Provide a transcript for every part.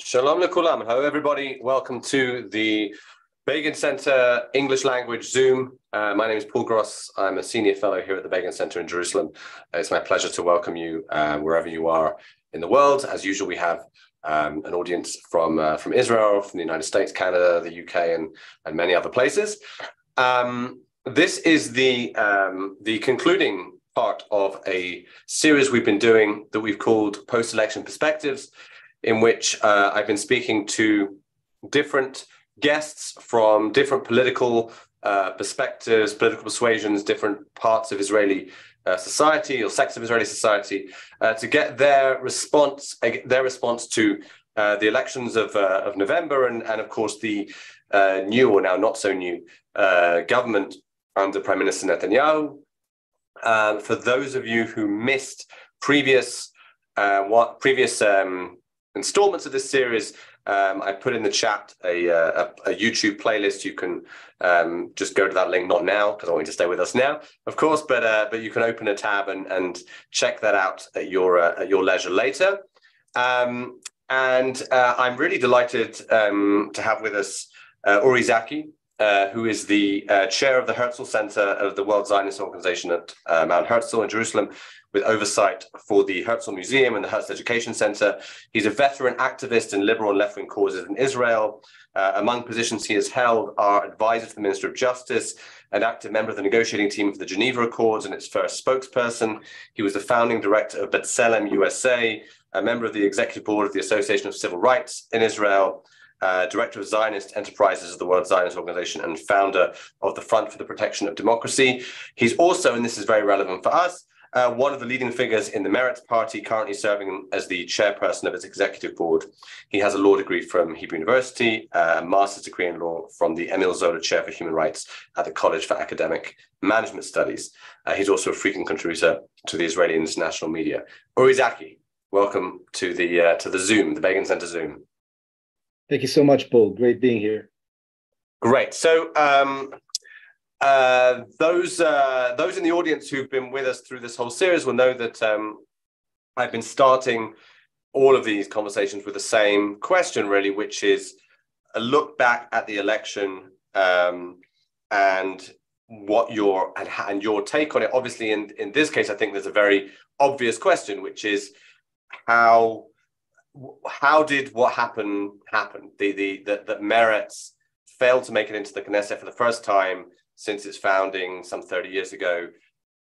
Shalom lekulam. Hello, everybody. Welcome to the Begin Center English Language Zoom. My name is Paul Gross. I'm a senior fellow here at the Begin Center in Jerusalem. It's my pleasure to welcome you wherever you are in the world. As usual, we have an audience from Israel, from the United States, Canada, the UK, and many other places. This is the concluding part of a series we've been doing that we've called Post-Election Perspectives, in which I've been speaking to different guests from different political perspectives, political persuasions, different parts of Israeli society or sectors of Israeli society, to get their response to the elections of November and of course the new or now not so new government under Prime Minister Netanyahu. For those of you who missed previous installments of this series, I put in the chat a YouTube playlist. You can just go to that link, not now, because I want you to stay with us now, of course, but you can open a tab and check that out at your leisure later. And I'm really delighted to have with us Uri Zaki, who is the chair of the Herzl Center of the World Zionist Organization at Mount Herzl in Jerusalem, with oversight for the Herzl Museum and the Herzl Education Center. He's a veteran activist in liberal and left-wing causes in Israel. Among positions he has held are advisor to the Minister of Justice, an active member of the negotiating team for the Geneva Accords and its first spokesperson. He was the founding director of B'Tselem USA, a member of the executive board of the Association of Civil Rights in Israel, director of Zionist Enterprises of the World Zionist Organization, and founder of the Front for the Protection of Democracy. He's also, and this is very relevant for us, one of the leading figures in the Meretz Party, currently serving as the chairperson of its executive board. He has a law degree from Hebrew University, a master's degree in law from the Emil Zola Chair for Human Rights at the College for Academic Management Studies. He's also a frequent contributor to the Israeli international media. Uri Zaki, welcome to the Zoom, the Begin Center Zoom. Thank you so much, Paul. Great being here. Great. So those in the audience who've been with us through this whole series will know that I've been starting all of these conversations with the same question, really, which is a look back at the election and what your take on it. Obviously, in this case, I think there's a very obvious question, which is how did what happened happen? That Meretz failed to make it into the Knesset for the first time since its founding some 30 years ago.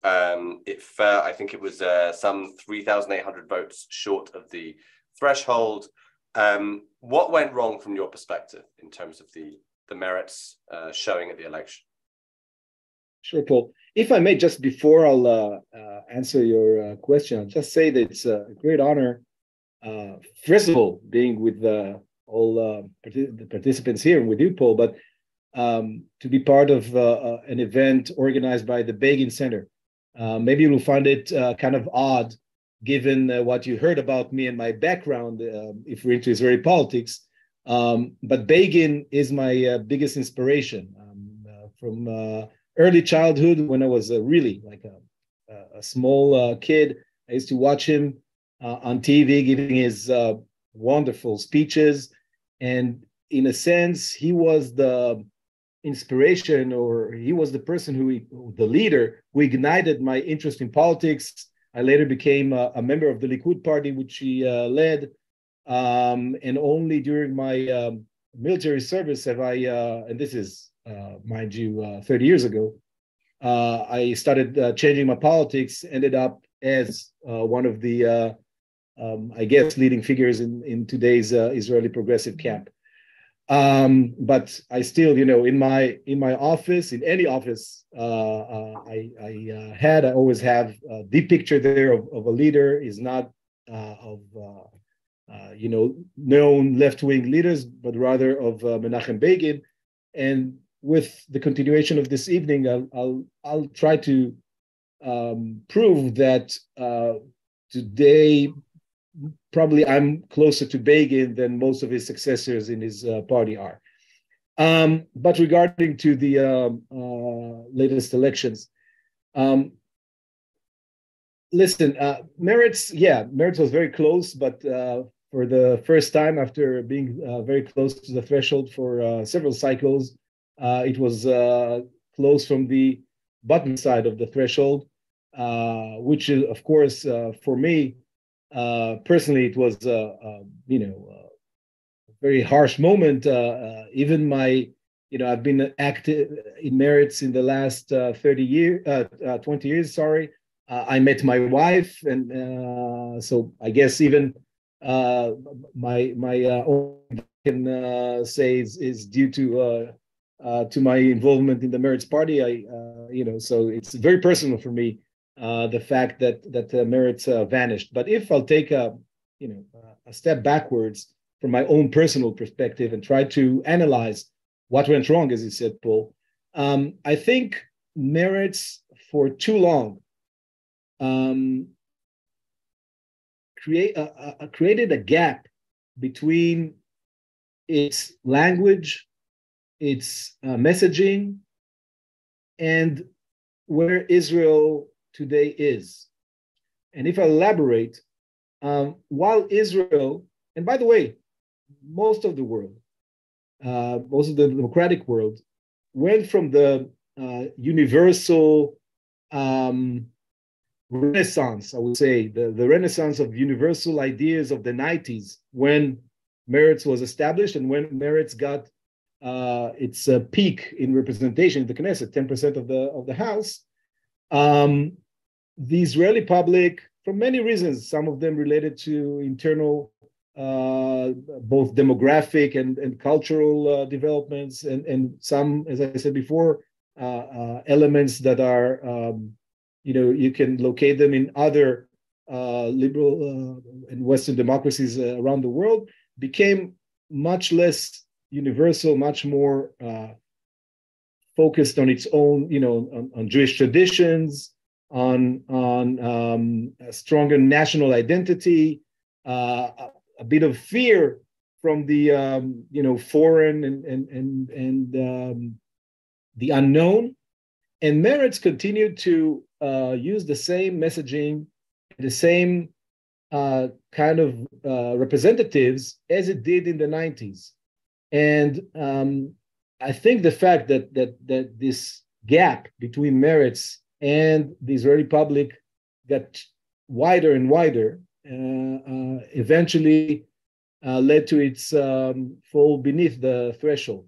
I think it was some 3,800 votes short of the threshold. What went wrong from your perspective in terms of the Meretz showing at the election? Sure, Paul. If I may, just before I'll answer your question, I'll just say that it's a great honor, first of all, being with all the participants here and with you, Paul, but to be part of an event organized by the Begin Center. Maybe you'll find it kind of odd, given what you heard about me and my background, if we're into Israeli politics. But Begin is my biggest inspiration. From early childhood, when I was really like a small kid, I used to watch him on TV giving his wonderful speeches. And in a sense, he was the inspiration, or he was the person the leader who ignited my interest in politics. I later became a member of the Likud party, which he led. And only during my military service have I, and this is, mind you, 30 years ago, I started changing my politics, ended up as one of the, I guess, leading figures in today's Israeli progressive camp. But I still, in my office, in any office I always have the picture there of a leader. Is not of known left-wing leaders, but rather of Menachem Begin. And with the continuation of this evening, I'll try to prove that today probably I'm closer to Begin than most of his successors in his party are. But regarding to the latest elections, listen, Meretz was very close, but for the first time after being very close to the threshold for several cycles. It was close from the bottom side of the threshold, which is, of course, for me personally, it was a very harsh moment. Even I've been active in Meretz in the last 20 years. Sorry, I met my wife, and so I guess even my own can say is due to my involvement in the Meretz Party. So it's very personal for me, the fact that Meretz vanished. But if I'll take a step backwards from my own personal perspective and try to analyze what went wrong, as you said, Paul, I think Meretz for too long created a gap between its language, its messaging, and where Israel today is. And if I elaborate, while Israel, and by the way, most of the world, most of the democratic world, went from the universal renaissance, I would say, the renaissance of universal ideas of the 90s, when Meretz was established and when Meretz got its peak in representation in the Knesset, 10% of the House. The Israeli public, for many reasons, some of them related to internal both demographic and cultural developments, and some, as I said before, elements that are, you can locate them in other liberal and Western democracies around the world, became much less universal, much more focused on its own, on Jewish traditions, on a stronger national identity, a bit of fear from the foreign and the unknown. And Meretz continued to use the same messaging, the same kind of representatives as it did in the 90s. And I think the fact that this gap between Meretz and the Israeli public got wider and wider eventually led to its fall beneath the threshold.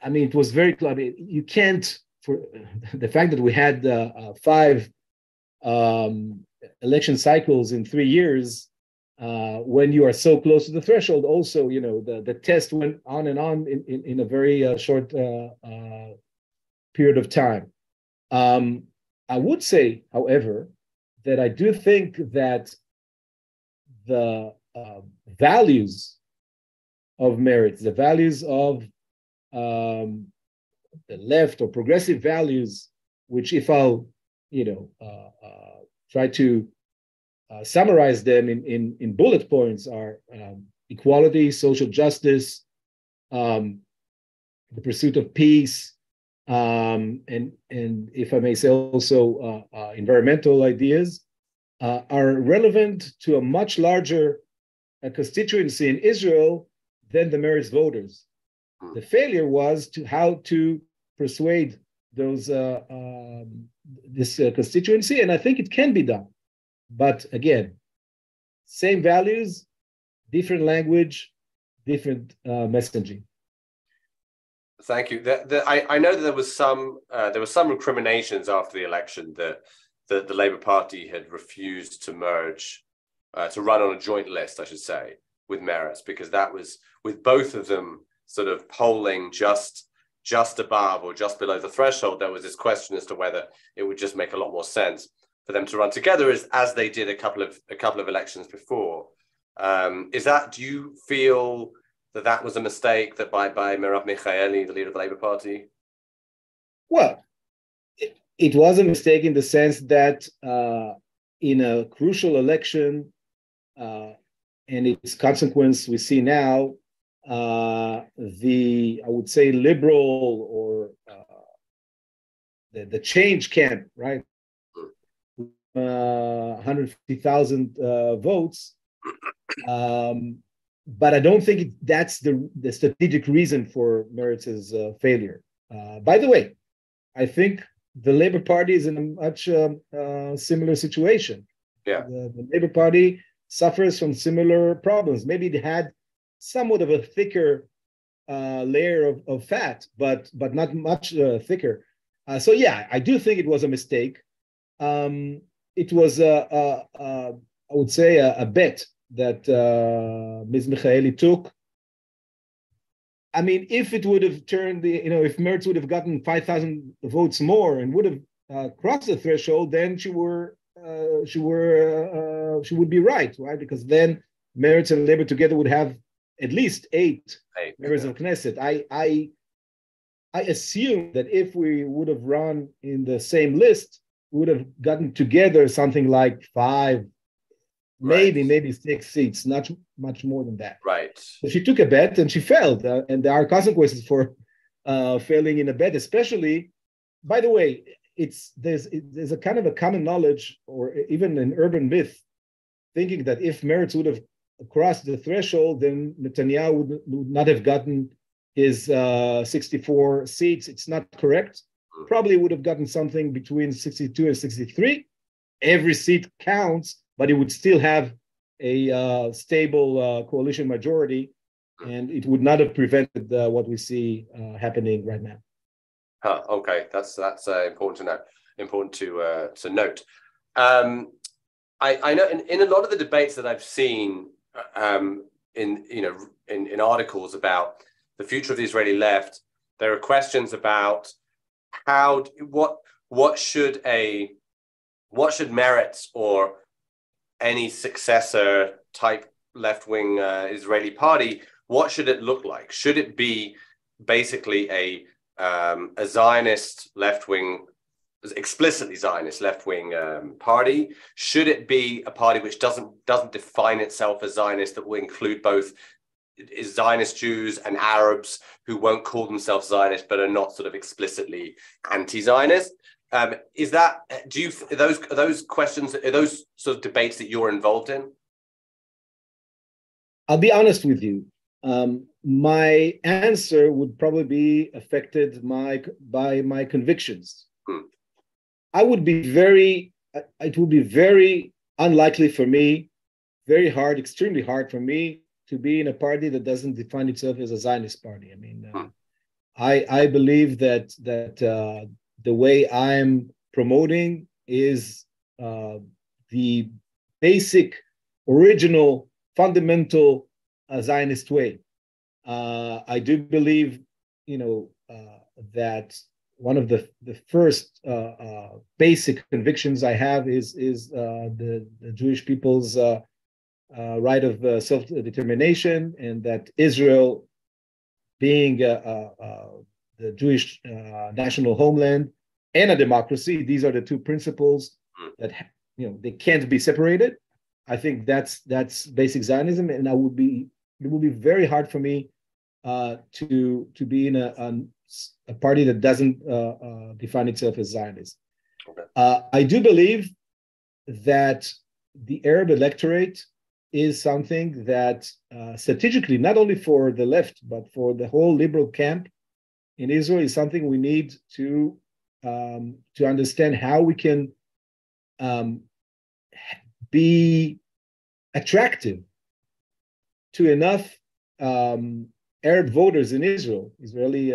I mean, it was very clear. I mean, you can't, for the fact that we had 5 election cycles in 3 years, when you are so close to the threshold, also, the test went on and on in a very short period of time. I would say, however, that I do think that the values of Meretz, the values of the left or progressive values, which if I'll, try to summarize them in bullet points, are equality, social justice, the pursuit of peace, and if I may say also environmental ideas, are relevant to a much larger constituency in Israel than the Meretz voters. The failure was how to persuade those this constituency, and I think it can be done. But again, same values, different language, different messaging. Thank you. I know that there was some recriminations after the election that the Labour Party had refused to merge, to run on a joint list, I should say, with Meretz, because that was, with both of them sort of polling just above or just below the threshold, there was this question as to whether it would just make a lot more sense for them to run together as they did a couple of elections before. Do you feel that was a mistake that by Merav Michaeli, the leader of the Labour Party? Well, it was a mistake in the sense that in a crucial election and its consequence we see now, I would say, liberal or the change camp, right? 150,000 votes, But I don't think that's the strategic reason for Meretz's failure. By the way, I think the Labour Party is in a much similar situation. Yeah. The Labour Party suffers from similar problems. Maybe they had somewhat of a thicker layer of fat, but not much thicker. So yeah, I do think it was a mistake. It was I would say a bet that Ms. Michaeli took. I mean, if it would have turned if Meretz would have gotten 5,000 votes more and would have crossed the threshold, then she would be right? Because then Meretz and Labour together would have at least eight members of Knesset. I assume that if we would have run in the same list, we would have gotten together something like 5, maybe 6 seats, not much more than that. Right. So she took a bet and she failed, and there are consequences for failing in a bet, especially. By the way, there's a kind of a common knowledge, or even an urban myth, thinking that if Meretz would have crossed the threshold, then Netanyahu would not have gotten his 64 seats. It's not correct. Probably would have gotten something between 62 and 63. Every seat counts, but he would still have a stable coalition majority, and it would not have prevented what we see happening right now. Okay, that's important to know. Important to note. I know in a lot of the debates that I've seen in articles about the future of the Israeli left, there are questions about what should Meretz or any successor type left-wing Israeli party, what should it look like? Should it be basically a Zionist left-wing, explicitly Zionist left-wing party? Should it be a party which doesn't define itself as Zionist, that will include both Zionist Jews and Arabs who won't call themselves Zionist but are not sort of explicitly anti-Zionist? Are those questions, are those sort of debates that you're involved in? I'll be honest with you. My answer would probably be affected by my convictions. It would be very unlikely for me, extremely hard for me to be in a party that doesn't define itself as a Zionist party. I mean, I believe that the way I'm promoting is the basic, original, fundamental Zionist way. I do believe, that one of the first basic convictions I have is the Jewish people's right of self-determination, and that Israel, being the Jewish national homeland and a democracy, these are the two principles that they can't be separated. I think that's basic Zionism, and it would be very hard for me to be in a party that doesn't define itself as Zionist. Okay. I do believe that the Arab electorate is something that strategically, not only for the left, but for the whole liberal camp in Israel, is something we need to understand how we can be attractive to enough Arab voters in Israel, Israeli,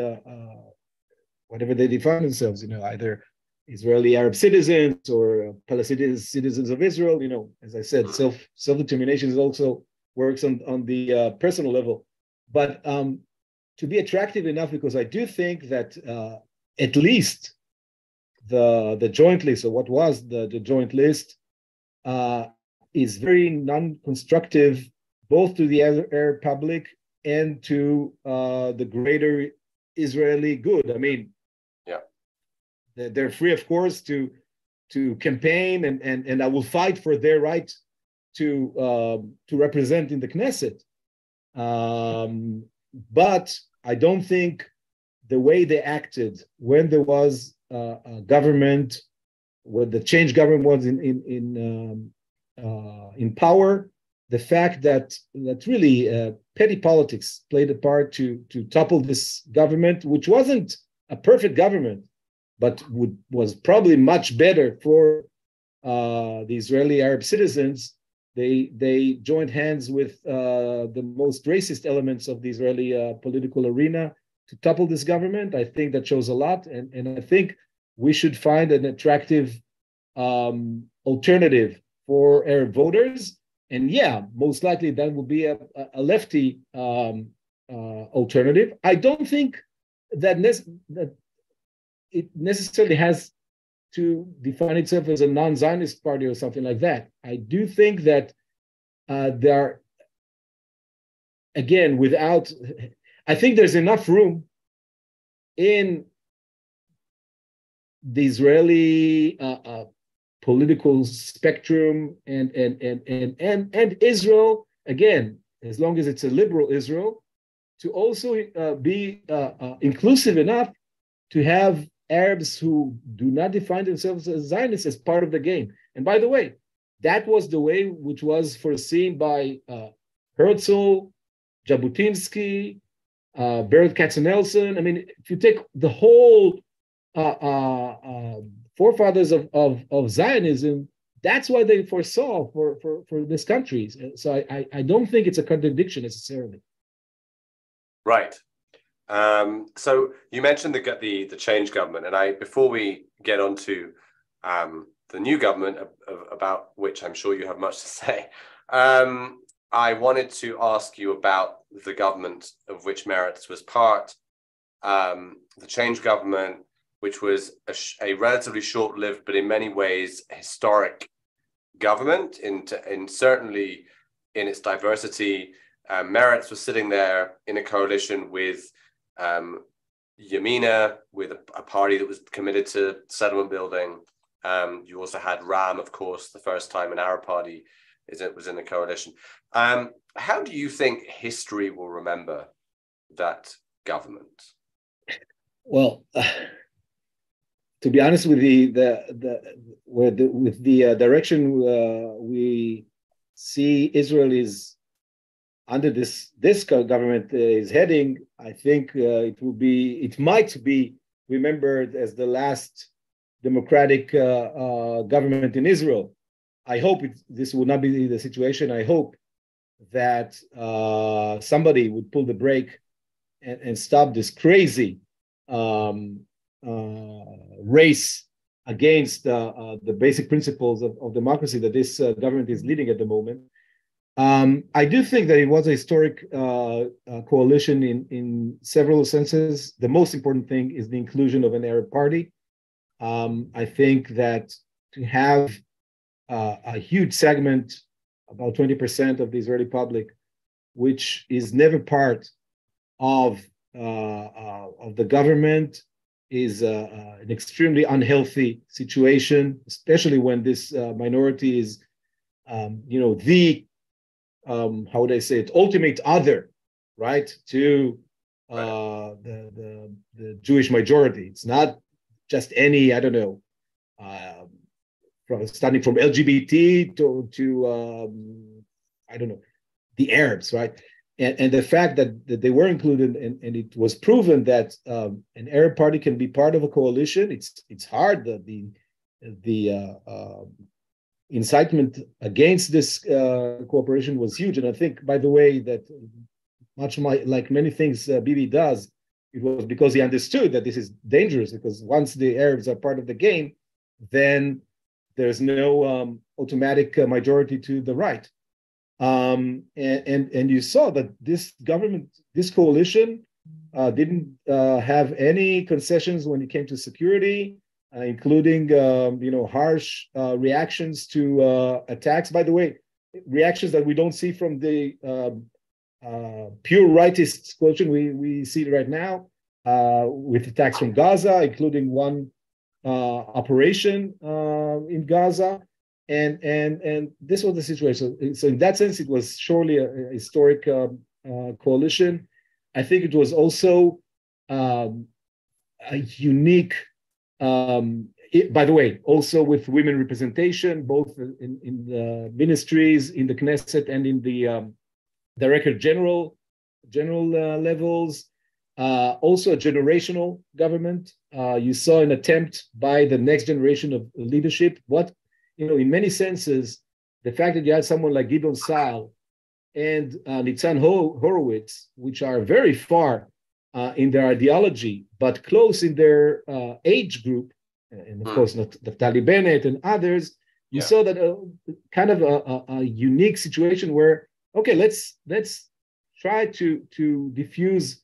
whatever they define themselves, either Israeli Arab citizens or Palestinian citizens of Israel. As I said, self-determination is also works on the personal level, but to be attractive enough, because I do think that at least the joint list, or what was the joint list, is very non-constructive both to the Arab public and to the greater Israeli good. I mean, they're free, of course, to campaign, and I will fight for their right to represent in the Knesset. But I don't think the way they acted when there was a government, when the change government was in power, the fact that really petty politics played a part to topple this government, which wasn't a perfect government, but was probably much better for the Israeli Arab citizens. They joined hands with the most racist elements of the Israeli political arena to topple this government. I think that shows a lot, and I think we should find an attractive alternative for Arab voters. And yeah, most likely that will be a lefty alternative. I don't think that it necessarily has to define itself as a non-Zionist party or something like that. I do think that there are, again, I think there's enough room in the Israeli political spectrum and Israel, again, as long as it's a liberal Israel, to also be inclusive enough to have Arabs who do not define themselves as Zionists as part of the game. And by the way, that was the way which was foreseen by Herzl, Jabotinsky, Baruch Katzenelson. I mean, if you take the whole forefathers of Zionism, that's why they foresaw for this country. So I don't think it's a contradiction necessarily. Right. So you mentioned the change government, and before we get on to the new government, about which I'm sure you have much to say, I wanted to ask you about the government of which Meretz was part, the change government, which was a relatively short-lived, but in many ways historic government, in certainly in its diversity. Meretz was sitting there in a coalition with Yamina, with a party that was committed to settlement building. You also had Ram, of course, the first time an Arab party was in the coalition. How do you think history will remember that government? Well, to be honest, with the direction we see Israel is under this government is heading, I think it might be remembered as the last democratic government in Israel. I hope this will not be the situation. I hope that somebody would pull the brake and stop this crazy race against the basic principles of democracy that this government is leading at the moment. I do think that it was a historic coalition in several senses. The most important thing is the inclusion of an Arab party. I think that to have a huge segment, about 20% of the Israeli public, which is never part of the government, is an extremely unhealthy situation, especially when this minority is, how would I say it, ultimate other, right, to the Jewish majority. It's not just any, I don't know, starting from LGBT to I don't know, the Arabs, right? And the fact that they were included, and it was proven that an Arab party can be part of a coalition. It's hard. The incitement against this cooperation was huge. And I think, by the way, that like many things Bibi does, it was because he understood that this is dangerous, because once the Arabs are part of the game, then there's no automatic majority to the right. And you saw that this government, this coalition, didn't have any concessions when it came to security, including harsh reactions to attacks. By the way, reactions that we don't see from the pure rightist coalition. We see it right now with attacks from Gaza, including one operation in Gaza. And this was the situation. So in that sense, it was surely a historic coalition. I think it was also a unique By the way, also with women representation, both in the ministries, in the Knesset, and in the director general levels. Also a generational government. You saw an attempt by the next generation of leadership. In many senses, the fact that you had someone like Gideon Saar and Nitzan Horowitz, which are very far in their ideology, but close in their age group, and of course, Naftali Bennett and others, you saw that kind of a unique situation where, okay, let's try to diffuse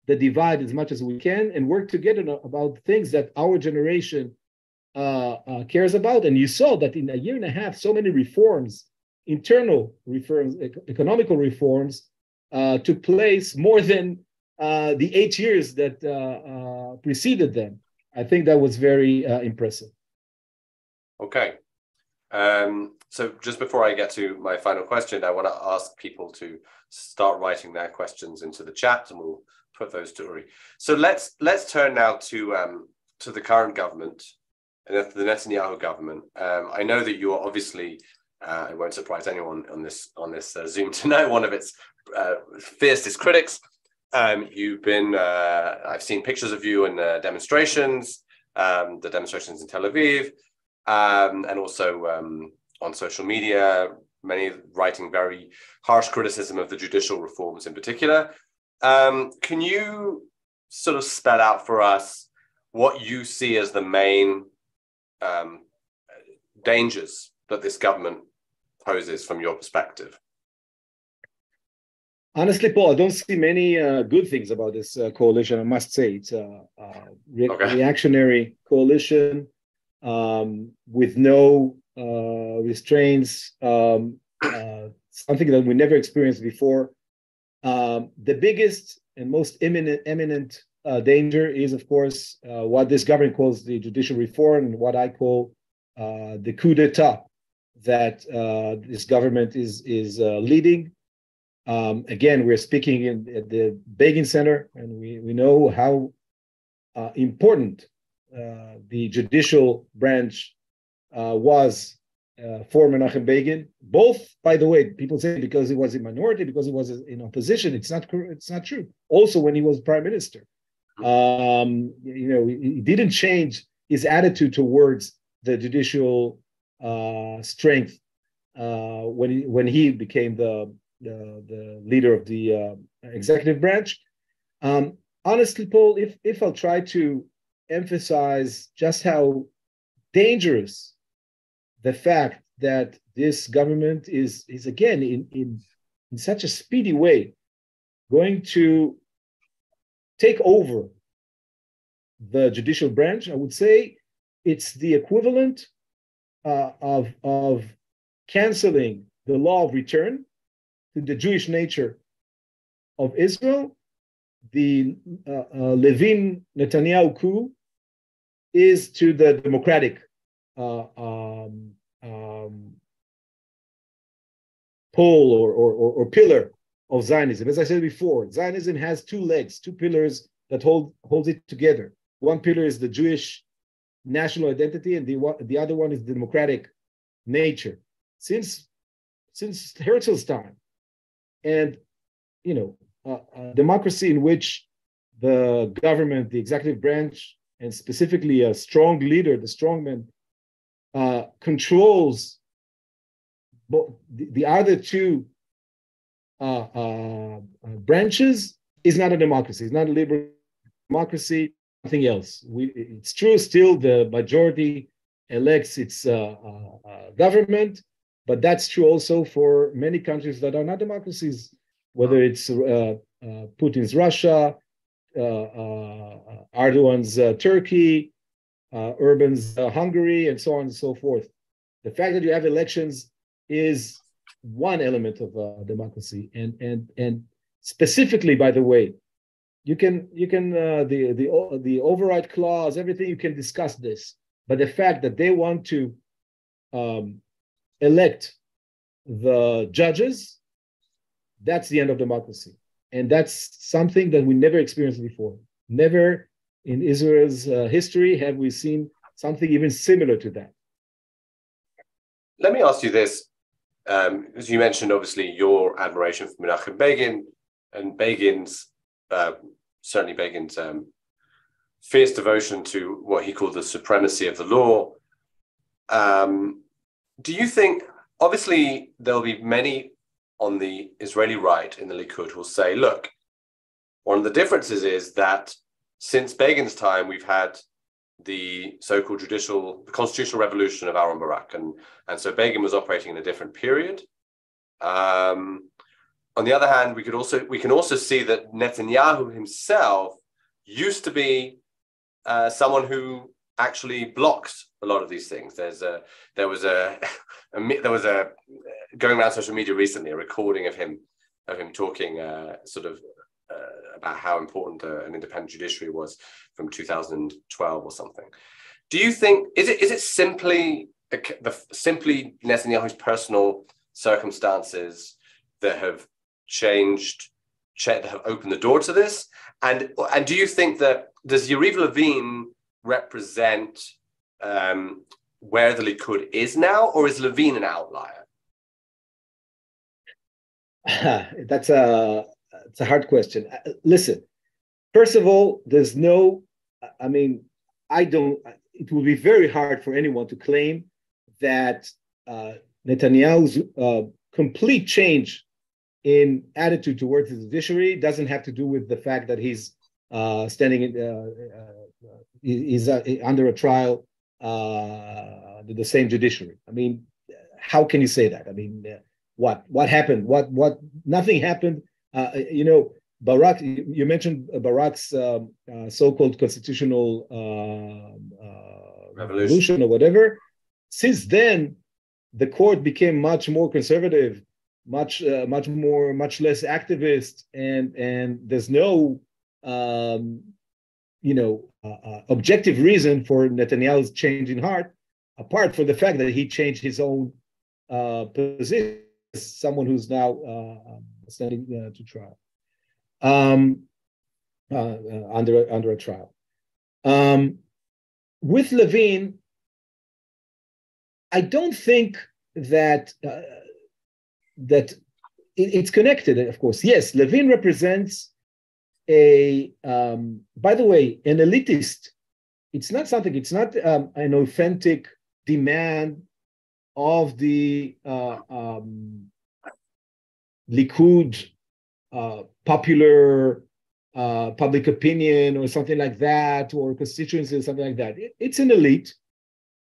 the divide as much as we can and work together about things that our generation cares about. And you saw that in a year and a half, so many reforms, internal reforms, economical reforms, took place more than the 8 years that preceded them. I think that was very impressive. Okay. So just before I get to my final question, I want to ask people to start writing their questions into the chat, and we'll put those to Uri. So let's turn now to the current government, and the Netanyahu government. I know that you are obviously, it won't surprise anyone on this Zoom to know, one of its fiercest critics. You've been, I've seen pictures of you in demonstrations, the demonstrations in Tel Aviv, and also on social media, many writing very harsh criticism of the judicial reforms in particular. Can you sort of spell out for us what you see as the main dangers that this government poses from your perspective? Honestly, Paul, I don't see many good things about this coalition. I must say it's a reactionary coalition with no restraints, something that we never experienced before. The biggest and most imminent danger is, of course, what this government calls the judicial reform, and what I call the coup d'etat that this government is leading. Again, we're speaking at the Begin Center, and we know how important the judicial branch was for Menachem Begin. Both, by the way, people say because he was in minority, because he was in opposition. It's not true. Also, when he was prime minister, he didn't change his attitude towards the judicial strength when he became the leader of the executive branch. Honestly, Paul, if I'll try to emphasize just how dangerous the fact that this government is again in such a speedy way going to take over the judicial branch, I would say it's the equivalent of canceling the law of return to the Jewish nature of Israel. The Levin-Netanyahu coup is to the democratic pole or pillar of Zionism. As I said before, Zionism has two legs, two pillars that holds it together. One pillar is the Jewish national identity, and the other one is the democratic nature. Since Herzl's time, and a democracy in which the government, the executive branch, and specifically a strong leader, the strongman, controls the other two branches, is not a democracy. It's not a liberal democracy. Nothing else. It's true. Still, the majority elects its government, but that's true also for many countries that are not democracies, whether it's Putin's Russia, Erdogan's Turkey, Orban's Hungary, and so on and so forth. The fact that you have elections is one element of democracy, and specifically, by the way, you can the override clause, everything, you can discuss this, but the fact that they want to elect the judges, that's the end of democracy. And that's something that we never experienced before. Never in Israel's history have we seen something even similar to that. Let me ask you this. As you mentioned, obviously, your admiration for Menachem Begin and certainly Begin's fierce devotion to what he called the supremacy of the law. Do you think, obviously, there'll be many on the Israeli right in the Likud who will say, look, one of the differences is that since Begin's time, we've had the so-called constitutional revolution of Aaron Barak, and so Begin was operating in a different period. On the other hand, we can also see that Netanyahu himself used to be someone who actually blocks a lot of these things. There was a going around social media recently, a recording of him talking about how important an independent judiciary was from 2012 or something. Do you think is it simply Netanyahu's personal circumstances that have that have opened the door to this? And do you think that does Yariv Levin represent where the Likud is now, or is Levin an outlier? It's a hard question. Listen, first of all, it will be very hard for anyone to claim that Netanyahu's complete change in attitude towards the judiciary doesn't have to do with the fact that he's he's under a trial to the same judiciary. I mean, how can you say that? I mean, what happened? What nothing happened. Barak, you mentioned Barak's so-called constitutional revolution or whatever. Since then, the court became much more conservative, much less activist, and there's no objective reason for Netanyahu's change in heart, apart from the fact that he changed his own position as someone who's now standing to trial, under a trial. With Levin, I don't think that it's connected. Of course, yes, Levin represents by the way, an elitist. It's not an authentic demand of the Likud popular public opinion or something like that, or constituency or something like that. It's an elite.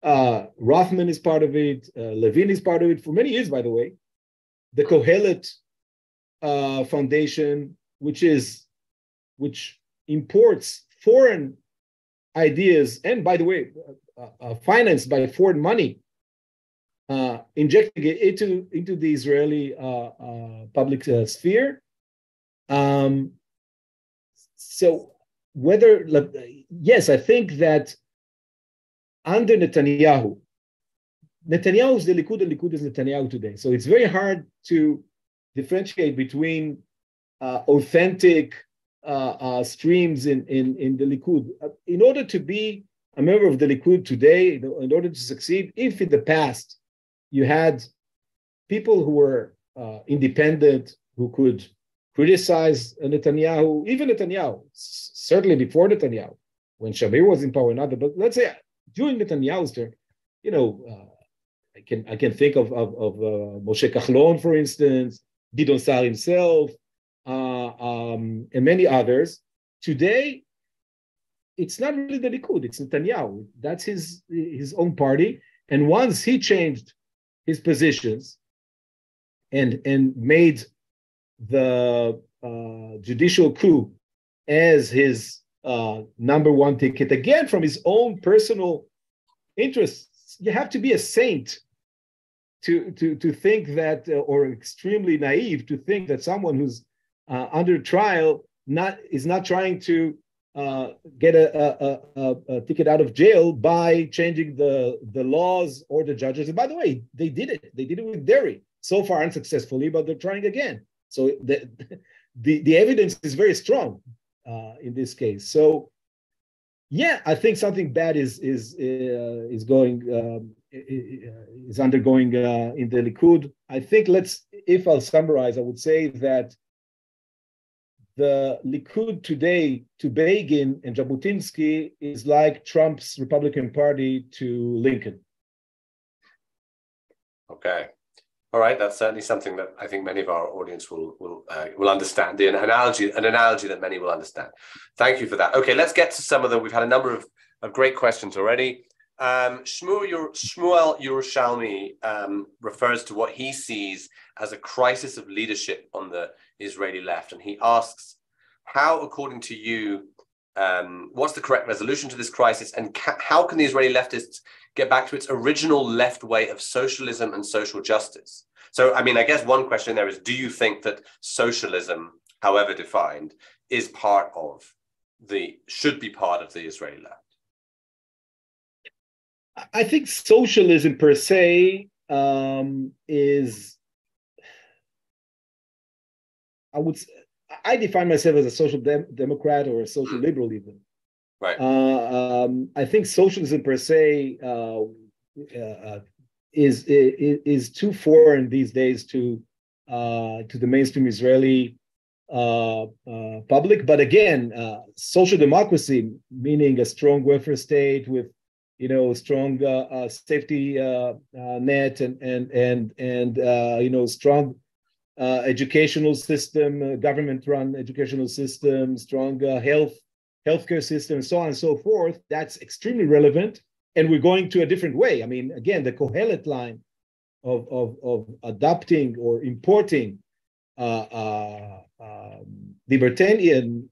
Rothman is part of it. Levin is part of it for many years, by the way. The Kohelet Foundation, which imports foreign ideas, and by the way, financed by foreign money, injecting it into the Israeli public sphere. So yes, I think that under Netanyahu is the Likud, and Likud is Netanyahu today. So it's very hard to differentiate between authentic streams in the Likud. In order to be a member of the Likud today, in order to succeed, if in the past you had people who were independent, who could criticize Netanyahu, even Netanyahu, certainly before Netanyahu, when Shamir was in power, not but let's say during Netanyahu's term, I can think of Moshe Kahlon, for instance, Gidon Sa'ar himself, and many others. Today, it's not really the Likud, it's Netanyahu. That's his own party. And once he changed his positions and made the judicial coup as his number one ticket, again, from his own personal interests, you have to be a saint to think that, or extremely naive to think that someone who's under trial is not trying to get a ticket out of jail by changing the laws or the judges. And by the way, they did it. They did it with Derry, so far unsuccessfully, but they're trying again. So the evidence is very strong in this case. So Yeah, I think something bad is going is undergoing in the Likud. I think if I'll summarize, I would say that the Likud today to Begin and Jabotinsky is like Trump's Republican Party to Lincoln. Okay. All right, that's certainly something that I think many of our audience will understand. An analogy that many will understand. Thank you for that. Okay, let's get to some of them. We've had a number of great questions already. Shmuel Yerushalmi refers to what he sees as a crisis of leadership on the Israeli left, and he asks, how, according to you, what's the correct resolution to this crisis, and how can the Israeli leftists get back to its original left way of socialism and social justice? So, I mean, I guess one question there is, do you think that socialism, however defined, should be part of the Israeli left? I think socialism per se I define myself as a social democrat or a social liberal even. Right. I think socialism per se is too foreign these days to the mainstream Israeli public. But again, social democracy, meaning a strong welfare state with strong safety net and strong educational system, government-run educational system, strong healthcare system, so on and so forth. That's extremely relevant, and we're going to a different way. I mean, again, the Kohelet line of adopting or importing libertarian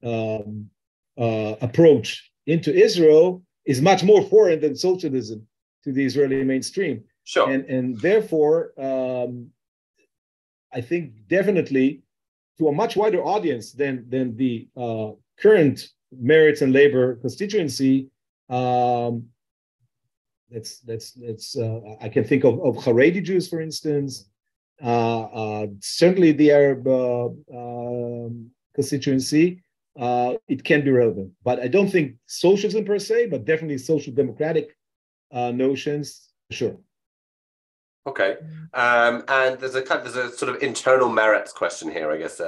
approach into Israel is much more foreign than socialism to the Israeli mainstream. Sure. And therefore, I think definitely to a much wider audience than the current Meretz and Labor constituency. I can think of Haredi Jews, for instance. Certainly the Arab constituency. It can be relevant, but I don't think socialism per se, but definitely social democratic notions, sure. Okay, and there's a sort of internal merits question here, I guess,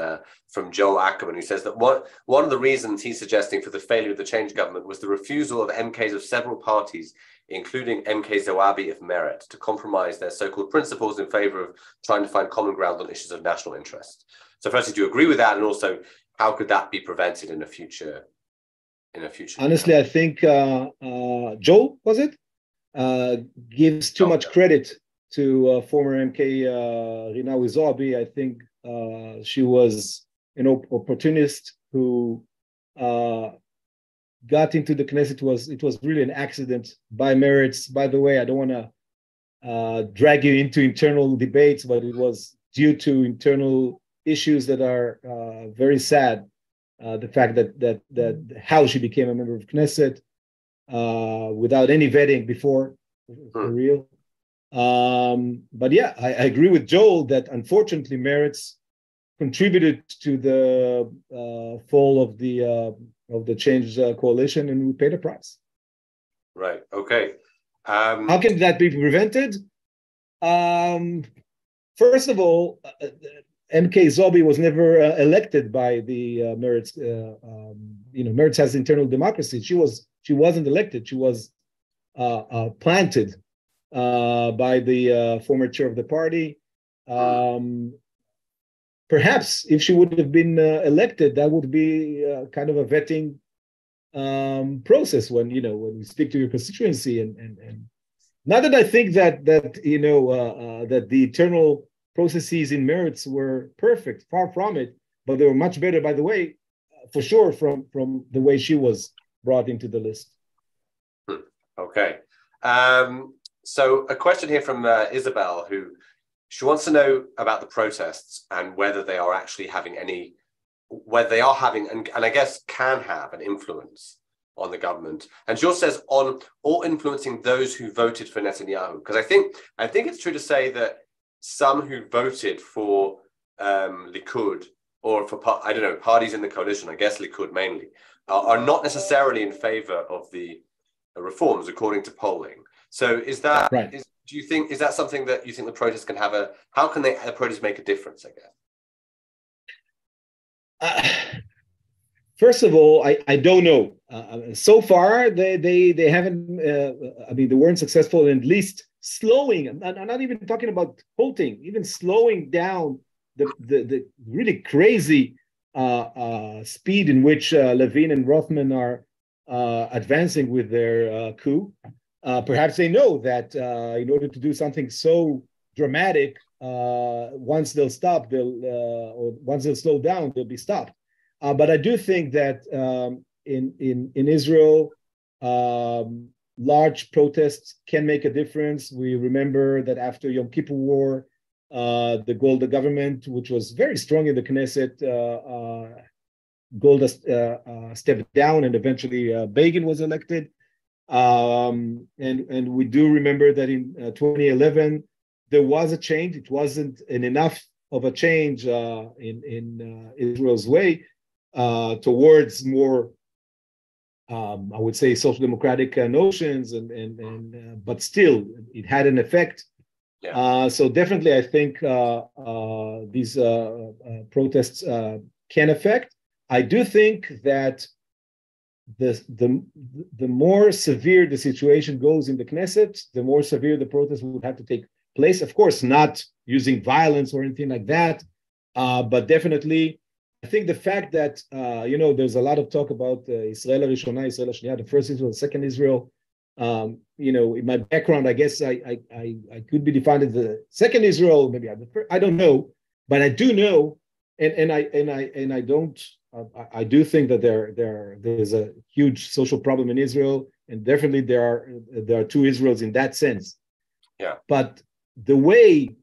from Joel Ackerman, who says that one of the reasons he's suggesting for the failure of the change government was the refusal of MKs of several parties, including MK Zoabi of Meretz, to compromise their so-called principles in favor of trying to find common ground on issues of national interest. So, firstly, do you agree with that, and also, how could that be prevented in a future? Honestly, I think Joel, was it, gives too much credit to former MK Rinawi Zoabi. I think she was an opportunist who got into the Knesset. It was really an accident by Meretz. By the way, I don't want to drag you into internal debates, but it was due to internal issues that are very sad. The fact that how she became a member of Knesset without any vetting before, for real. But yeah, I agree with Joel that unfortunately Meretz contributed to the fall of the Change coalition, and we paid a price. Right. Okay. How can that be prevented? First of all, MK Zoabi was never elected by the Meretz. Meretz has internal democracy. She wasn't elected. She was planted by the former chair of the party. Perhaps if she would have been elected, that would be kind of a vetting process when you speak to your constituency and not that I think that the internal processes in Meretz were perfect, far from it, but they were much better, by the way, for sure, from the way she was brought into the list. Okay. So a question here from Isabel, who she wants to know about the protests and whether they are actually having and I guess can have an influence on the government. And she also says or influencing those who voted for Netanyahu. Because I think it's true to say that some who voted for Likud or for, parties in the coalition, I guess Likud mainly, are not necessarily in favor of the reforms, according to polling. So is that, right? Do you think, is that something that you think the protests can have how can the protests make a difference, I guess? First of all, I don't know. So far, they haven't. I mean, they weren't successful in at least slowing. I'm not even talking about halting, even slowing down the really crazy speed in which Levin and Rothman are advancing with their coup. Perhaps they know that in order to do something so dramatic, once they'll stop, or once they'll slow down, they'll be stopped. But I do think that in Israel, large protests can make a difference. We remember that after Yom Kippur War, the Golda government, which was very strong in the Knesset, Golda stepped down, and eventually Begin was elected. And we do remember that in 2011 there was a change. It wasn't enough of a change in Israel's way. Towards more, I would say, social democratic notions, but still, it had an effect. Yeah. So definitely, I think these protests can affect. I do think that the more severe the situation goes in the Knesset, the more severe the protests would have to take place. Of course, not using violence or anything like that, but definitely. I think the fact that, there's a lot of talk about Israel Rishona, Israel Shniya, the first Israel, the second Israel. In my background, I guess I could be defined as the second Israel, maybe I don't know, but I do know, I do think that there's a huge social problem in Israel, and definitely there are two Israels in that sense. Yeah. But the way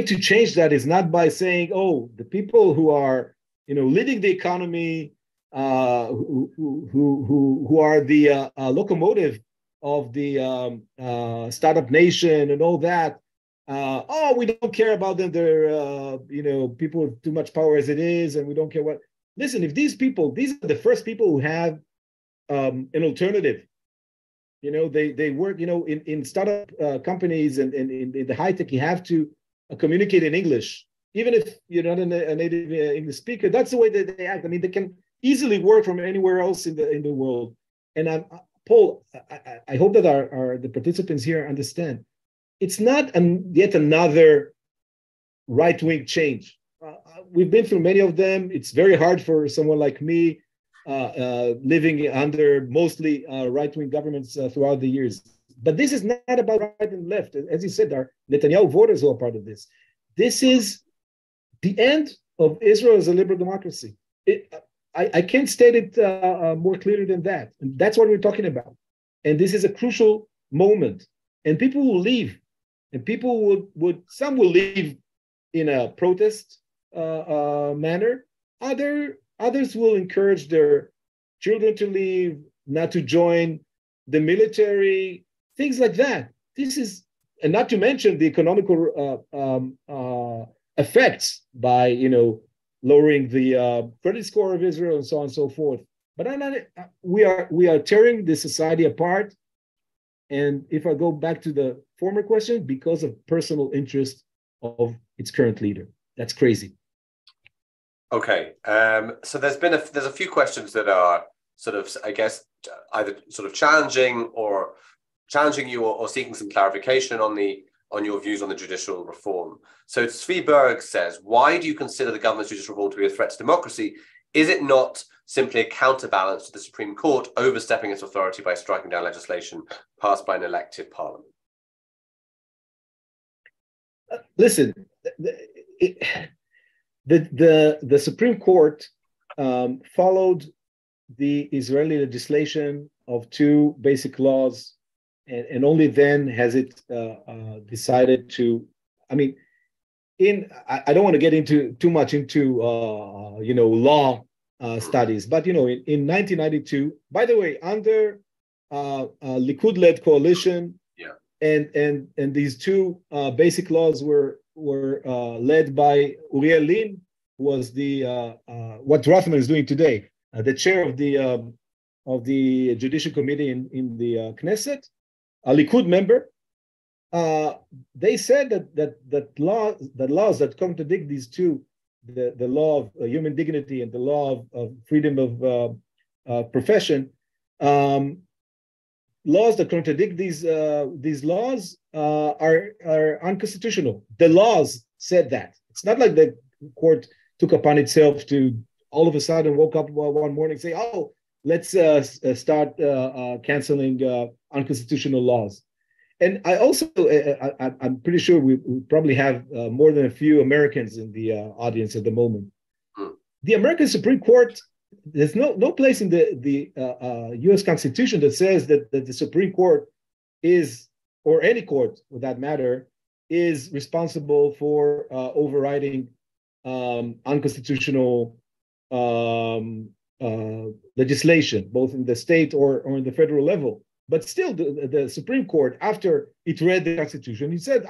to change that is not by saying, "Oh, the people who are, leading the economy, who are the locomotive of the startup nation and all that. We don't care about them. They're, people with too much power as it is, and we don't care what." Listen, if these are the first people who have an alternative. They work, in startup companies and in the high tech. You have to communicate in English, even if you're not a native English speaker. That's the way that they act. I mean, they can easily work from anywhere else in the world. And Paul, I hope that the participants here understand. It's not yet another right-wing change. We've been through many of them. It's very hard for someone like me, living under mostly right-wing governments throughout the years. But this is not about right and left. As you said, there are Netanyahu voters who are part of this. This is the end of Israel as a liberal democracy. I can't state it more clearly than that. And that's what we're talking about. And this is a crucial moment. And people will leave. And people some will leave in a protest manner. Others will encourage their children to leave, not to join the military, things like that. And not to mention the economical effects by, lowering the credit score of Israel and so on and so forth. But we are tearing the society apart. And if I go back to the former question, because of personal interest of its current leader. That's crazy. Okay. So there's a few questions that are sort of, I guess, either sort of challenging you or seeking some clarification on your views on the judicial reform. So Tzvi Berg says, why do you consider the government's judicial reform to be a threat to democracy? Is it not simply a counterbalance to the Supreme Court overstepping its authority by striking down legislation passed by an elected parliament? Listen, the Supreme Court followed the Israeli legislation of two basic laws, and only then has it decided to. I mean, I don't want to get into too much into law studies, but in 1992, by the way, under Likud-led coalition, and these two basic laws were led by Uri Zaki, who was the what Rothman is doing today. the chair of the Judicial Committee in the Knesset, a Likud member. They said that laws that contradict these two, the law of human dignity and the law of freedom of profession, laws that contradict these laws are unconstitutional. The laws said that. It's not like the court took upon itself to all of a sudden woke up one morning and say, "Oh, let's start canceling unconstitutional laws." And I also, I'm pretty sure we probably have more than a few Americans in the audience at the moment. The American Supreme Court, there's no place in the U.S. Constitution that says that the Supreme Court is, or any court for that matter, is responsible for overriding unconstitutional legislation, both in the state or in the federal level. But still, the Supreme Court, after it read the Constitution, it said,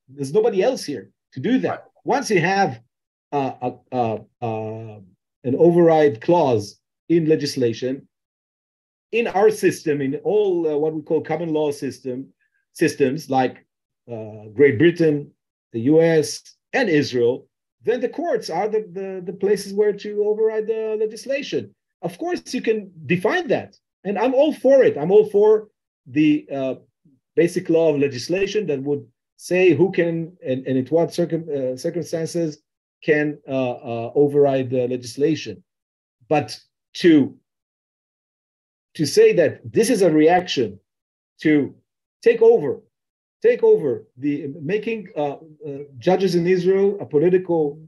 there's nobody else here to do that. Once you have an override clause in legislation, in our system, in all what we call common law systems like Great Britain, the US, and Israel, then the courts are the places where to override the legislation. Of course, you can define that. And I'm all for it. I'm all for the basic law of legislation that would say who can and in what circumstances can override the legislation. But to say that this is a reaction to take over the making judges in Israel a political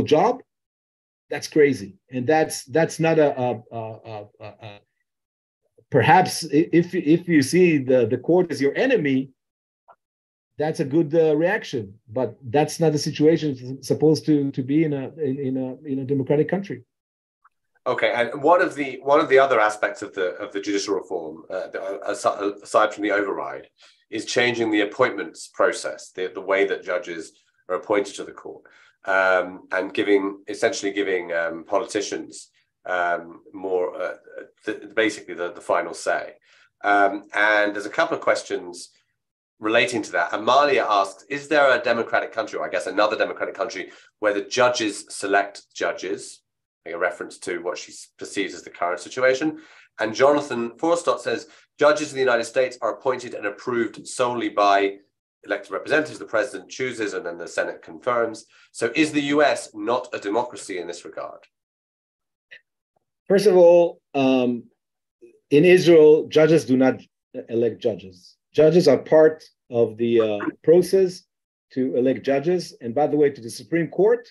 job, that's crazy, and that's not perhaps if you see the court as your enemy, that's a good reaction, but that's not the situation it's supposed to be in a democratic country. Okay, and one of the other aspects of the judicial reform, aside from the override, is changing the appointments process, the way that judges are appointed to the court. And essentially giving politicians more, basically the final say. And there's a couple of questions relating to that. Amalia asks, is there a democratic country, or I guess another democratic country, where the judges select judges, a reference to what she perceives as the current situation? And Jonathan Forstott says, judges in the United States are appointed and approved solely by elected representatives, the president chooses, and then the Senate confirms. So is the US not a democracy in this regard? First of all, in Israel, judges do not elect judges. Judges are part of the process to elect judges. And by the way, to the Supreme Court,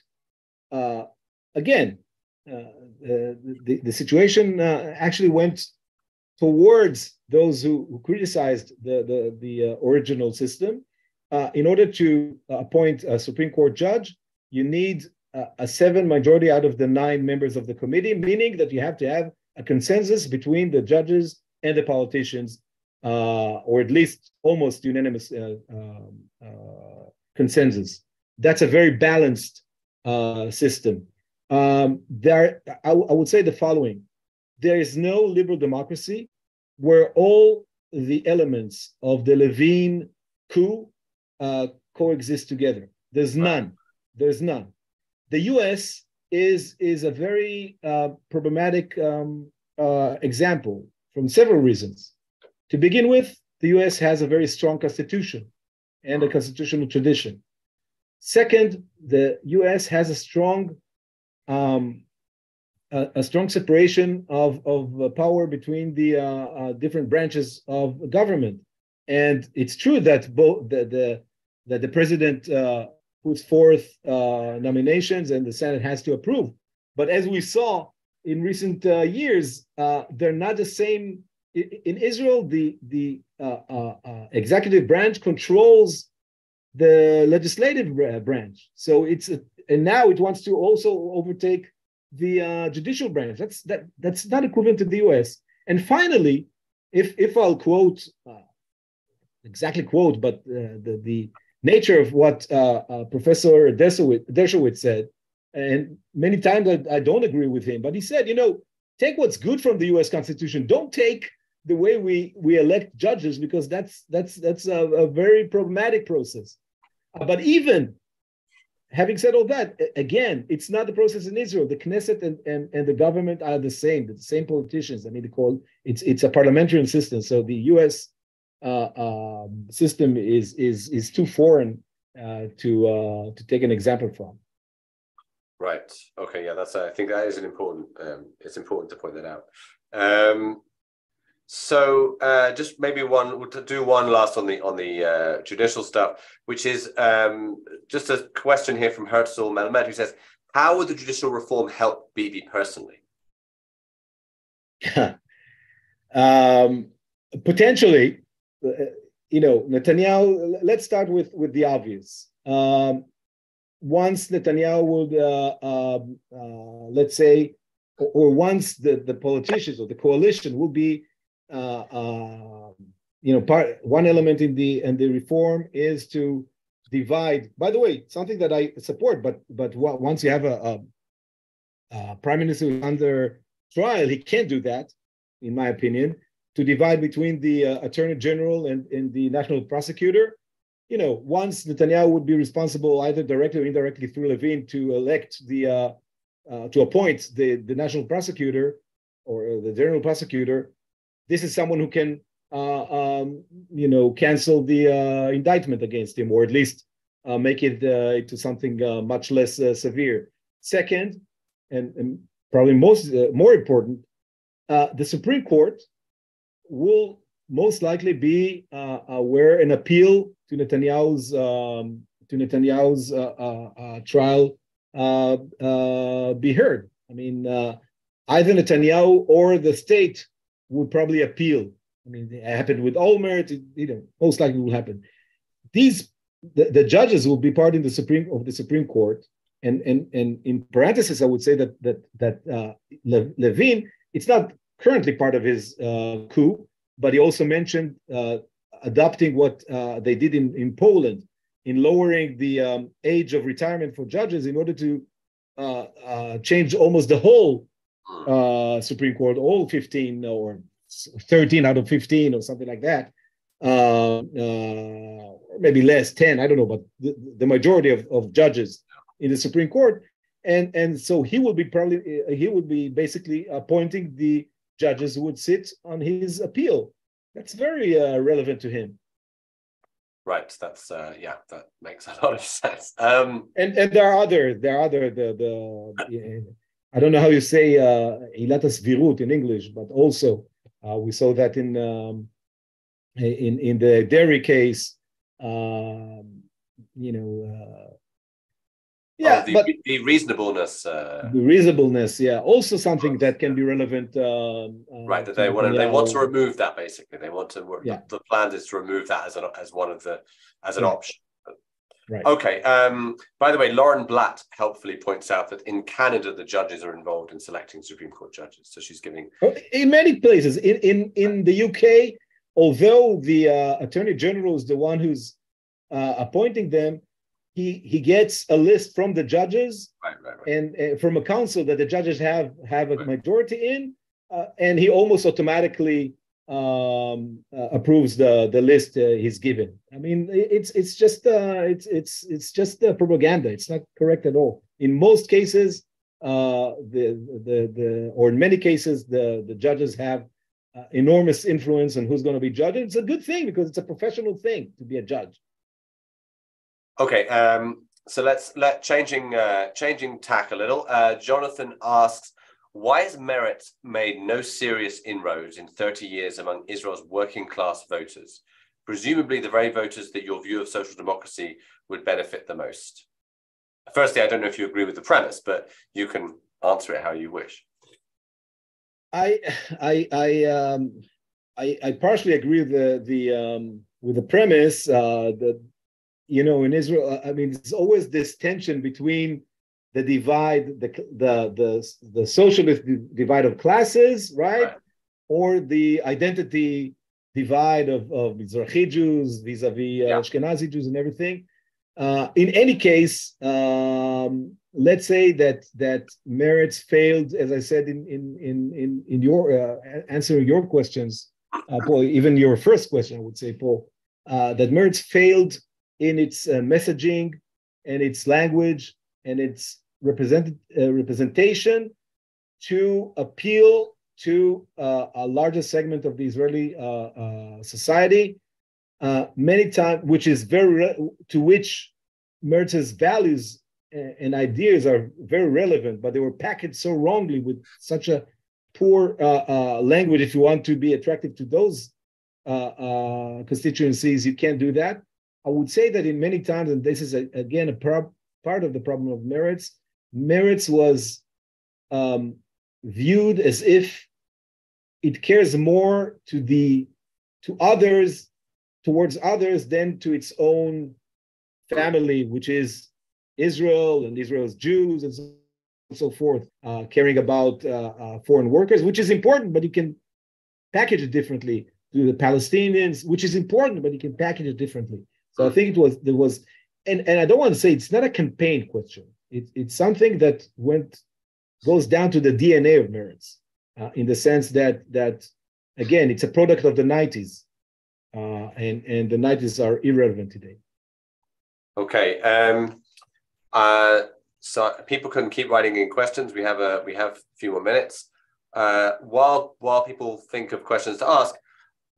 again, the situation actually went towards those who criticized the original system. In order to appoint a Supreme Court judge, you need a 7 majority out of the 9 members of the committee, meaning that you have to have a consensus between the judges and the politicians, or at least almost unanimous consensus. That's a very balanced system. I would say the following. There is no liberal democracy where all the elements of the Levine coup coexist together. There's none. The US is a very problematic example from several reasons. To begin with, the US has a very strong constitution and a constitutional tradition. Second, the US has a strong separation of power between the different branches of government. And it's true that that the president puts forth nominations and the Senate has to approve. But as we saw in recent years, they're not the same. In Israel, the executive branch controls the legislative branch. So and now it wants to also overtake the judicial branch. That's not equivalent to the US. And finally, if I'll quote, but the nature of what Professor Dershowitz said, and many times I don't agree with him, but he said, take what's good from the U.S. Constitution. Don't take the way we elect judges, because that's a very problematic process. But even having said all that, again, it's not the process in Israel. The Knesset and the government are the same politicians. I mean, it's a parliamentary system. So the U.S. System is too foreign to take an example from. Right. Okay. Yeah. I think that is an important. It's important to point that out. So just maybe we'll do one last on the judicial stuff, which is just a question here from Herzl Melmed, who says, "How would the judicial reform help Bibi personally?" Potentially, Netanyahu. Let's start with the obvious. Once Netanyahu would, let's say, or once the politicians or the coalition will be, one element in the reform is to divide. By the way, something that I support, but once you have a prime minister under trial, he can't do that, in my opinion, to divide between the attorney general and the national prosecutor. Once Netanyahu would be responsible either directly or indirectly through Levin to elect to appoint the national prosecutor or the general prosecutor, this is someone who can, cancel the indictment against him, or at least make it into something much less severe. Second, and probably more important, the Supreme Court will most likely be where an appeal to Netanyahu's trial be heard. I mean, either Netanyahu or the state would probably appeal. I mean, it happened with Olmert. Most likely will happen. The judges will be part of the Supreme Court, and in parentheses, I would say that Levin, it's not currently part of his coup, but he also mentioned adopting what they did in Poland, in lowering the age of retirement for judges in order to change almost the whole Supreme Court, all 15 or 13 out of 15 or something like that, or maybe less, 10, I don't know, but the majority of judges in the Supreme Court. And so he would be basically appointing the judges who would sit on his appeal. That's very relevant to him. Right. That's that makes a lot of sense. And there are other I don't know how you say Ilat Svirut in English, but also we saw that in the dairy case. The reasonableness. The reasonableness, also something that can be relevant. Right, that they want to remove that. Basically, they want to. The plan is to remove that as an option. Right. Okay. By the way, Lauren Blatt helpfully points out that in Canada, the judges are involved in selecting Supreme Court judges. So she's giving. In many places, in the UK, although the Attorney General is the one who's appointing them, he gets a list from the judges, right. and from a council that the judges have a majority in, and he almost automatically approves the list he's given. I mean, it's just propaganda. It's not correct at all. In most cases, or in many cases, the judges have enormous influence on who's going to be judged. It's a good thing because it's a professional thing to be a judge. Okay, so let's changing tack a little. Jonathan asks, why has Meretz made no serious inroads in 30 years among Israel's working class voters? Presumably the very voters that your view of social democracy would benefit the most. Firstly, I don't know if you agree with the premise, but you can answer it how you wish. I partially agree with the premise that, in Israel, I mean, there's always this tension between the divide, the socialist divide of classes, right? Or the identity divide of Mizrahi Jews vis-a-vis Ashkenazi Jews and everything. In any case, let's say that Meretz failed, as I said in your answering your questions, Paul, even your first question, I would say, Paul, that Meretz failed in its messaging and its language and its representation to appeal to a larger segment of the Israeli society, many times, which is to which Meretz's values and ideas are very relevant, but they were packaged so wrongly with such a poor language. If you want to be attractive to those constituencies, you can't do that. I would say that in many times, and this is again part of the problem of Meretz, Meretz was viewed as if it cares more towards others than to its own family, which is Israel and Israel's Jews and so forth, caring about foreign workers, which is important, but you can package it differently. To the Palestinians, which is important, but you can package it differently. So I think there was, and I don't want to say it's not a campaign question. It's something that goes down to the DNA of Meretz, in the sense that again, it's a product of the 90s, and the 90s are irrelevant today. Okay, so people can keep writing in questions. We have a few more minutes. While people think of questions to ask,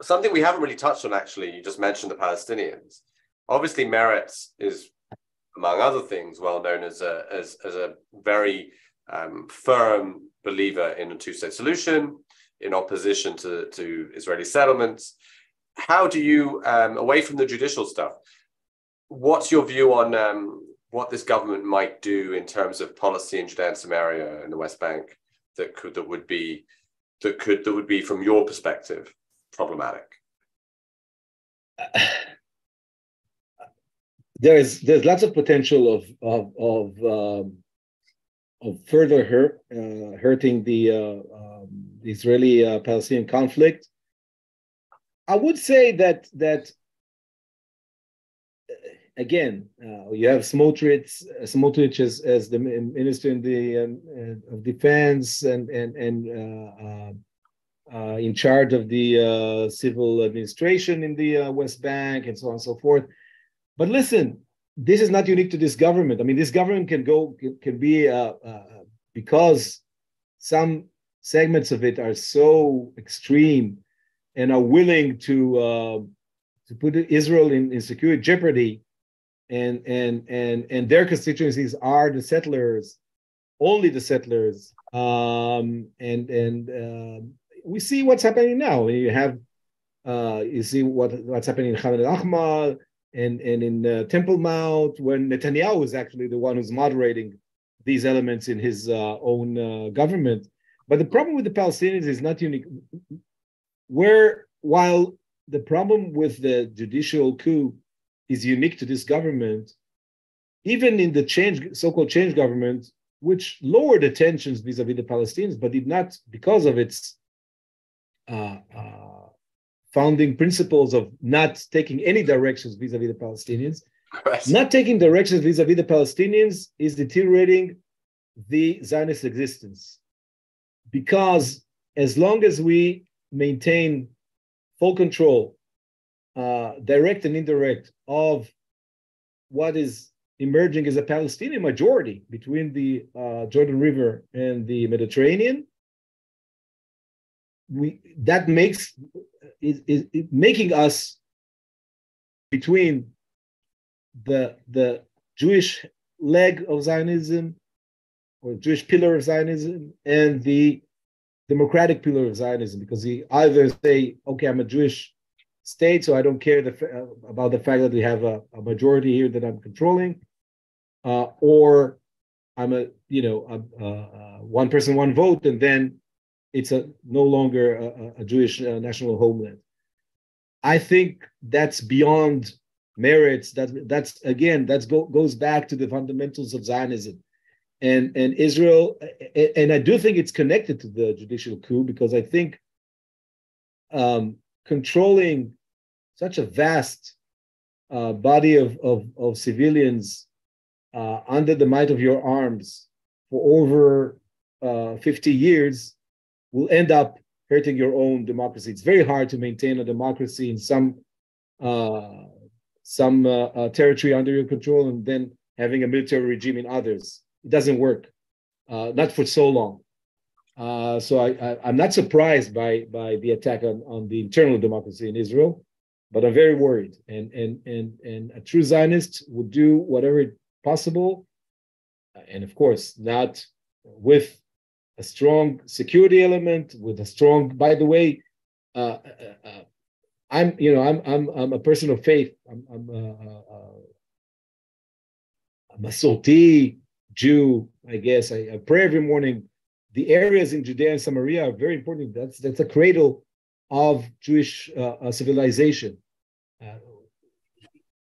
something we haven't really touched on, actually, you just mentioned the Palestinians. Obviously, Meretz is, among other things, well known as a very firm believer in a two-state solution, in opposition to Israeli settlements. How do you, away from the judicial stuff, what's your view on what this government might do in terms of policy in Judea and Samaria and the West Bank that would be, from your perspective, problematic? There's lots of potential of further hurting the Israeli-Palestinian conflict. I would say that again, you have Smotrich as the minister in of defense and in charge of the civil administration in the West Bank and so on and so forth. But listen, this is not unique to this government. I mean, this government can be because some segments of it are so extreme and are willing to put Israel in security jeopardy, and their constituencies are the settlers, only the settlers, we see what's happening now. You see what's happening in Khan al-Ahmar and in Temple Mount, when Netanyahu is actually the one who's moderating these elements in his own government. But the problem with the Palestinians is not unique. While the problem with the judicial coup is unique to this government, even in the so-called change government, which lowered the tensions vis-a-vis the Palestinians, but did not, because of its founding principles of not taking any directions vis-a-vis the Palestinians. Right. Not taking directions vis-a-vis the Palestinians is deteriorating the Zionist existence. Because as long as we maintain full control, direct and indirect, of what is emerging as a Palestinian majority between the Jordan River and the Mediterranean, that makes it making us between the Jewish leg of Zionism, or Jewish pillar of Zionism, and the democratic pillar of Zionism, because he either say, okay, I'm a Jewish state, so I don't care about the fact that we have a majority here that I'm controlling, or I'm a one person, one vote, and then it's no longer a Jewish national homeland. I think that's beyond Meretz. That goes back to the fundamentals of Zionism and Israel. And I do think it's connected to the judicial coup, because I think controlling such a vast body of civilians under the might of your arms for over 50 years will end up hurting your own democracy. It's very hard to maintain a democracy in some territory under your control and then having a military regime in others. It doesn't work, not for so long. So I'm not surprised by the attack on the internal democracy in Israel, but I'm very worried. And a true Zionist would do whatever possible, and of course not with a strong security element, with a strong. By the way, I'm a person of faith. I'm a Masorti Jew, I guess. I pray every morning. The areas in Judea and Samaria are very important. That's a cradle of Jewish civilization.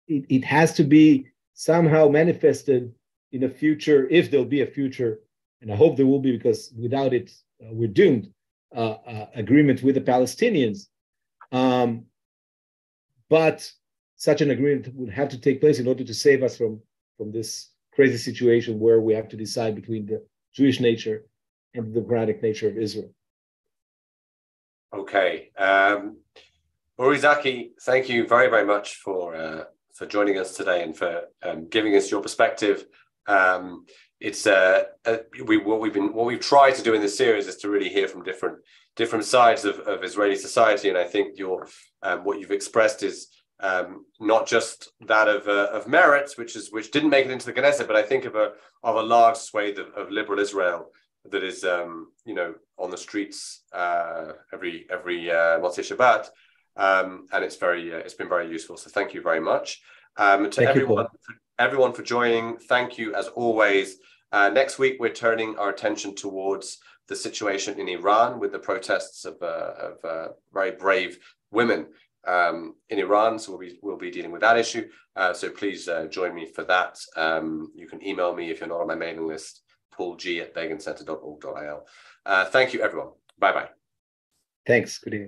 It has to be somehow manifested in a future, if there'll be a future, and I hope there will be, because without it, we're doomed, agreement with the Palestinians. But such an agreement would have to take place in order to save us from this crazy situation where we have to decide between the Jewish nature and the democratic nature of Israel. Okay. Uri Zaki, thank you very, very much for joining us today and for giving us your perspective. It's what we've tried to do in this series is to really hear from different sides of Israeli society, and I think what you've expressed is not just that of Meretz, which didn't make it into the Knesset, but I think of a large swathe of liberal Israel that is on the streets every Motzei Shabbat, and it's been very useful. So thank you very much to everyone for joining. Thank you as always. Next week we're turning our attention towards the situation in Iran with the protests of very brave women in Iran. So we'll be dealing with that issue. So please join me for that. You can email me if you're not on my mailing list, paulg@begincenter.org.il. Thank you, everyone. Bye-bye. Thanks. Good evening.